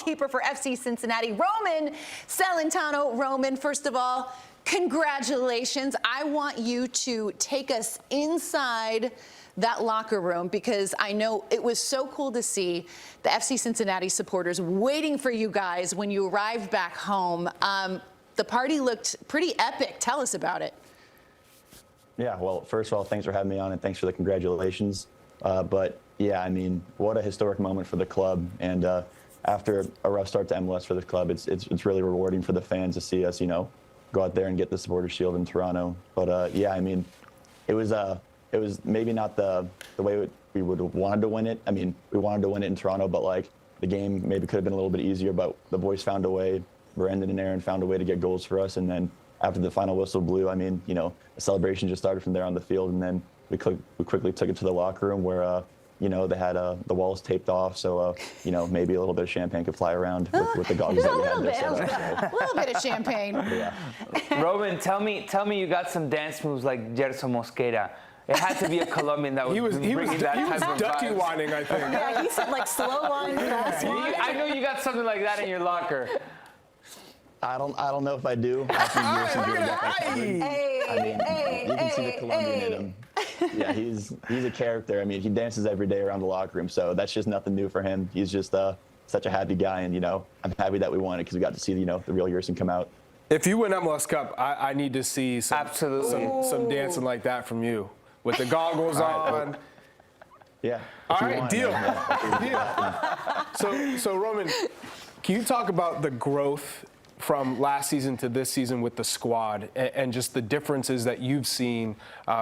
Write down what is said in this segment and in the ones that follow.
Keeper for FC Cincinnati, Roman Celentano. Roman, first of all, congratulations. I want you to take us inside that locker room because I know it was so cool to see the FC Cincinnati supporters waiting for you guys when you arrived back home. The party looked pretty epic. Tell us about it. Yeah, well, first of all, thanks for having me on and thanks for the congratulations. But yeah, I mean, what a historic moment for the club. And after a rough start to MLS for the club, it's really rewarding for the fans to see us, you know, go out there and get the Supporters Shield in Toronto. But yeah, I mean, it was maybe not the way we would have wanted to win it. I mean, we wanted to win it in Toronto, but like the game maybe could have been a little bit easier. But the boys found a way. Brandon and Aaron found a way to get goals for us, and then after the final whistle blew, I mean, you know, the celebration just started from there on the field, and then we quickly took it to the locker room where, you know, they had the walls taped off, so, you know, maybe a little bit of champagne could fly around with the goggles that we had there set up. A little bit of champagne. Yeah. Roman, tell me you got some dance moves like Gerson Mosquera. It had to be a Colombian that was bringing that type of ducky vibes. whining, I think. Yeah, he said like slow wine, fast wine. I know you got something like that in your locker. I don't know if I do. I mean, you can see the Colombian in him. Yeah, he's a character. I mean, he dances every day around the locker room, so that's just nothing new for him. He's just such a happy guy, and, you know, I'm happy that we won it because we got to see, you know, the real Yerson come out. If you win MLS Cup, I need to see some dancing like that from you with the goggles on. Yeah. All right, deal. So Roman, can you talk about the growth from last season to this season with the squad and just the differences that you've seen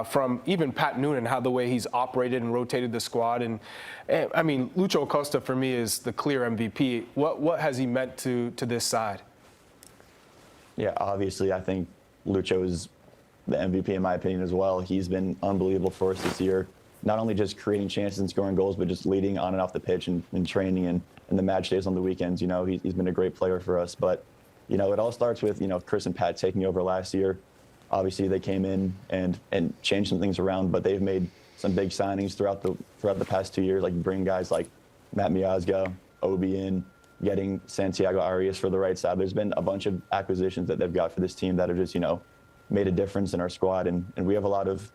from even Pat Noonan, how the way he's operated and rotated the squad? And I mean, Lucho Acosta for me is the clear MVP. What has he meant to this side? Yeah, obviously, I think Lucho is the MVP in my opinion as well. He's been unbelievable for us this year, not only just creating chances and scoring goals, but just leading on and off the pitch and training and the match days on the weekends. You know, he's been a great player for us. But, you know, it all starts with, you know, Chris and Pat taking over last year. Obviously, they came in and changed some things around, but they've made some big signings throughout the past 2 years, like bringing guys like Matt Miazga, Obi in, getting Santiago Arias for the right side. There's been a bunch of acquisitions that they've got for this team that have just, you know, made a difference in our squad, and we have a lot of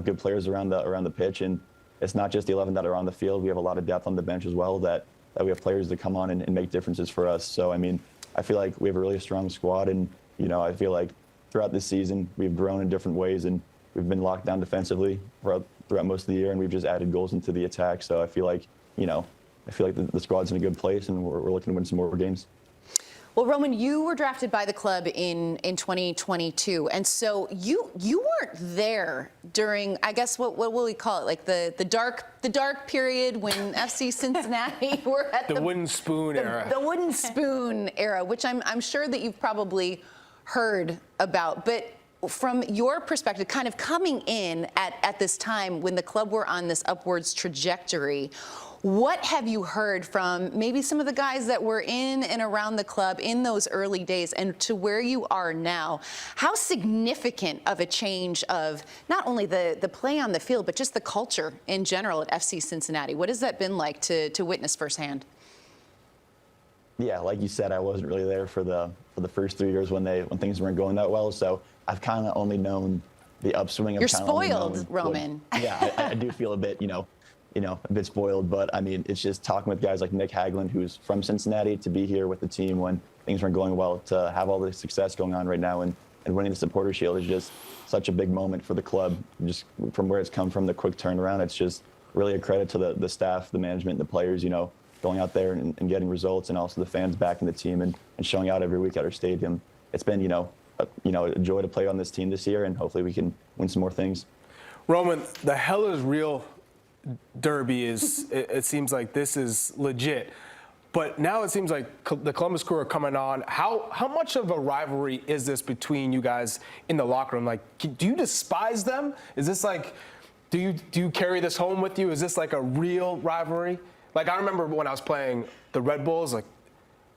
good players around the pitch, and it's not just the 11 that are on the field. We have a lot of depth on the bench as well that we have players that come on and make differences for us. So I mean, I feel like we have a really strong squad, and, you know, I feel like throughout this season we've grown in different ways, and we've been locked down defensively throughout most of the year, and we've just added goals into the attack. So I feel like, you know, the squad's in a good place, and we're looking to win some more games. Well, Roman, you were drafted by the club in 2022, and so you weren't there during, I guess, what will we call it, like the dark period when FC Cincinnati were at the wooden spoon era. The wooden spoon era, which I'm sure that you've probably heard about. But from your perspective, kind of coming in at this time when the club were on this upwards trajectory, what have you heard from maybe some of the guys that were in and around the club in those early days and to where you are now? How significant of a change of not only the play on the field, but just the culture in general at FC Cincinnati? What has that been like to witness firsthand? Yeah, like you said, I wasn't really there for the first 3 years when things weren't going that well. So I've kind of only known the upswing. You're spoiled, Roman. Yeah, I do feel a bit, a bit spoiled, but I mean, it's just talking with guys like Nick Hagland, who's from Cincinnati, to be here with the team when things weren't going well, to have all the success going on right now and winning the Supporters Shield is just such a big moment for the club. Just from where it's come from, the quick turnaround, it's just really a credit to the staff, the management, the players, you know, going out there and getting results, and also the fans backing the team and showing out every week at our stadium. It's been, a joy to play on this team this year, and hopefully we can win some more things. Roman, the hell is real derby it seems like this is legit, but now it seems like the Columbus Crew are coming on. How much of a rivalry is this between you guys in the locker room? Like, do you despise them? Is this like, do you carry this home with you? Is this like a real rivalry? Like, I remember when I was playing the Red Bulls,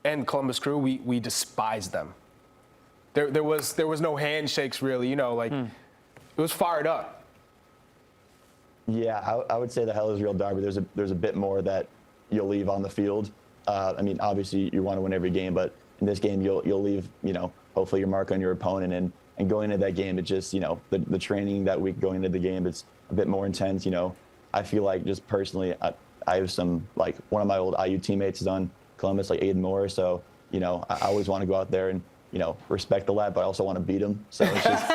and Columbus Crew, we despised them. There was no handshakes really, it was fired up. Yeah, I would say the hell is real derby. There's a bit more that you'll leave on the field. I mean, obviously you want to win every game, but in this game you'll leave, hopefully your mark on your opponent. And going into that game, it just, the training that week going into the game, it's a bit more intense. I feel like just personally, I have some, like, one of my old IU teammates is on Columbus, like Aiden Moore. So, I always want to go out there and, respect the lad, but I also want to beat him. So it's just,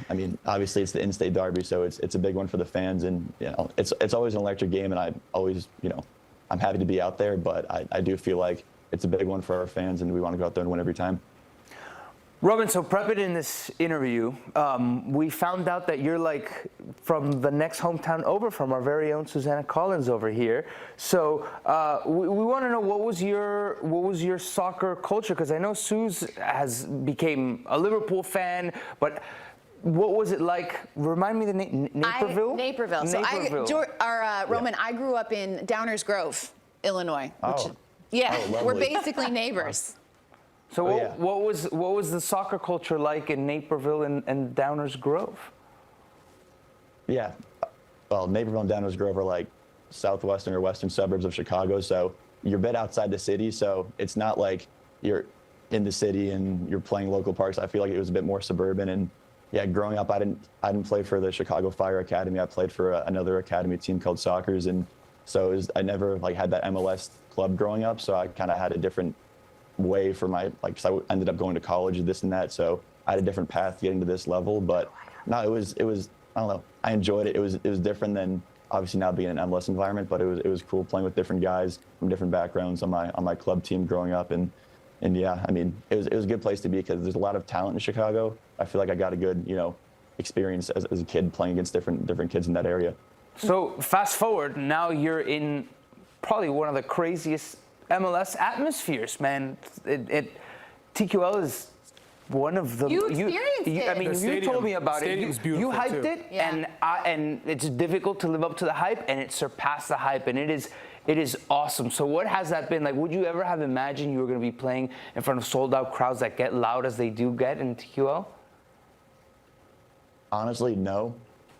I mean, obviously it's the in-state derby, so it's a big one for the fans, and it's always an electric game, and I always, I'm happy to be out there, but I do feel like it's a big one for our fans, and we want to go out there and win every time. Robin, so prepping in this interview, we found out that you're like from the next hometown over from our very own Susanna Collins over here. So we want to know what was your soccer culture, because I know Suze has became a Liverpool fan, but what was it like? Remind me the name. Naperville. Naperville. So Roman, I grew up in Downers Grove, Illinois. We're basically neighbors. So what was the soccer culture like in Naperville and Downers Grove? Yeah, well, Naperville and Downers Grove are like southwestern or western suburbs of Chicago, so you're a bit outside the city, so it's not like you're in the city and you're playing local parks. I feel like it was a bit more suburban. And yeah, growing up, I didn't play for the Chicago Fire Academy. I played for another academy team called Sockers, and so I never like had that MLS club growing up, so I kind of had a different way for my, like, cause I ended up going to college and this and that, so I had a different path getting to this level. But no, it was I don't know, I enjoyed it. It was different than obviously now being in an MLS environment, but it was cool playing with different guys from different backgrounds on my club team growing up. And yeah, I mean, it was a good place to be because there's a lot of talent in Chicago. I feel like I got a good experience as a kid playing against different kids in that area. So fast forward, now you're in probably one of the craziest MLS atmospheres, man. TQL is one of the. You experienced it. I mean, you told me about it. You hyped too. it, Yeah. and it's difficult to live up to the hype, and it surpassed the hype, and it is awesome. So what has that been like? Would you ever have imagined you were going to be playing in front of sold-out crowds that get loud as they do get in TQL? Honestly, no.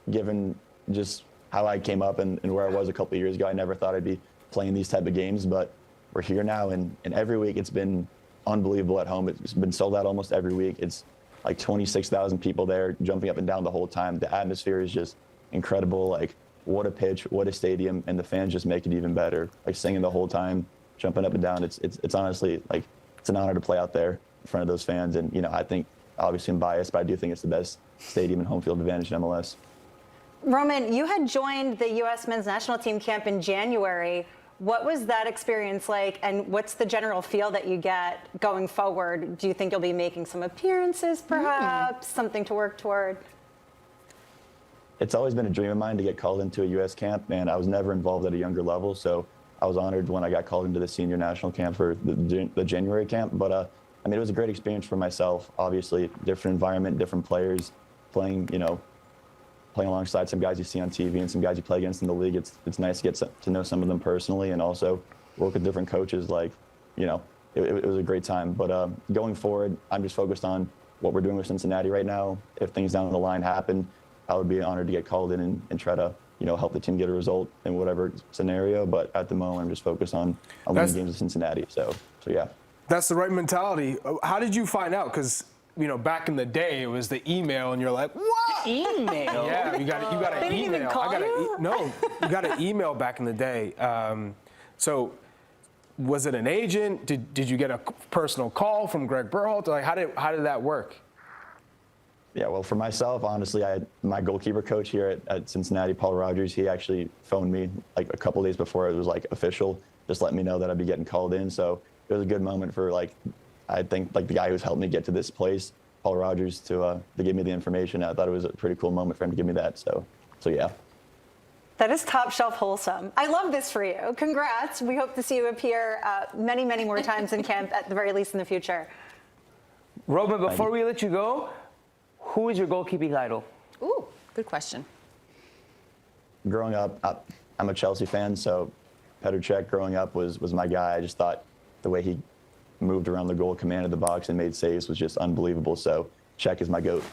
Given just how I came up and where I was a couple of years ago, I never thought I'd be playing these type of games, but we're here now, and every week it's been unbelievable at home. It's been sold out almost every week. It's like 26,000 people there jumping up and down the whole time. The atmosphere is just incredible. Like, what a pitch, what a stadium, and the fans just make it even better. Like, singing the whole time, jumping up and down. It's honestly, like, it's an honor to play out there in front of those fans. And, I think, obviously I'm biased, but I do think it's the best stadium and home field advantage in MLS. Roman, you had joined the U.S. men's national team camp in January. What was that experience like, and what's the general feel that you get going forward? Do you think you'll be making some appearances, perhaps, something to work toward? It's always been a dream of mine to get called into a U.S. camp, and I was never involved at a younger level, so I was honored when I got called into the senior national camp for the January camp. But, I mean, it was a great experience for myself. Obviously, different environment, different players, playing alongside some guys you see on TV and some guys you play against in the league. It's nice to get to know some of them personally, and also work with different coaches. Like, it was a great time. But going forward, I'm just focused on what we're doing with Cincinnati right now. If things down the line happen, I would be honored to get called in and try to help the team get a result in whatever scenario. But at the moment, I'm just focused on winning games with Cincinnati. So yeah. That's the right mentality. How did you find out? Because back in the day, it was the email, and you're like, what? Email? Yeah, you got an They didn't email. even call you? No, you got an email back in the day. So, was it an agent? Did you get a personal call from Greg Berhalter? Like, how did that work? Yeah, well, for myself, honestly, I had my goalkeeper coach here at Cincinnati, Paul Rogers. He actually phoned me like a couple days before it was like official, just let me know that I'd be getting called in. So it was a good moment for I think the guy who's helped me get to this place, Paul Rogers, to give me the information. I thought it was a pretty cool moment for him to give me that. So yeah. That is top shelf wholesome. I love this for you. Congrats. We hope to see you appear many, many more times in camp, at the very least in the future. Roman, before we let you go, who is your goalkeeping idol? Ooh, good question. Growing up, I'm a Chelsea fan, so Petr Cech growing up was my guy. I just thought the way he moved around the goal, commanded the box, and made saves was just unbelievable. So Cech is my GOAT.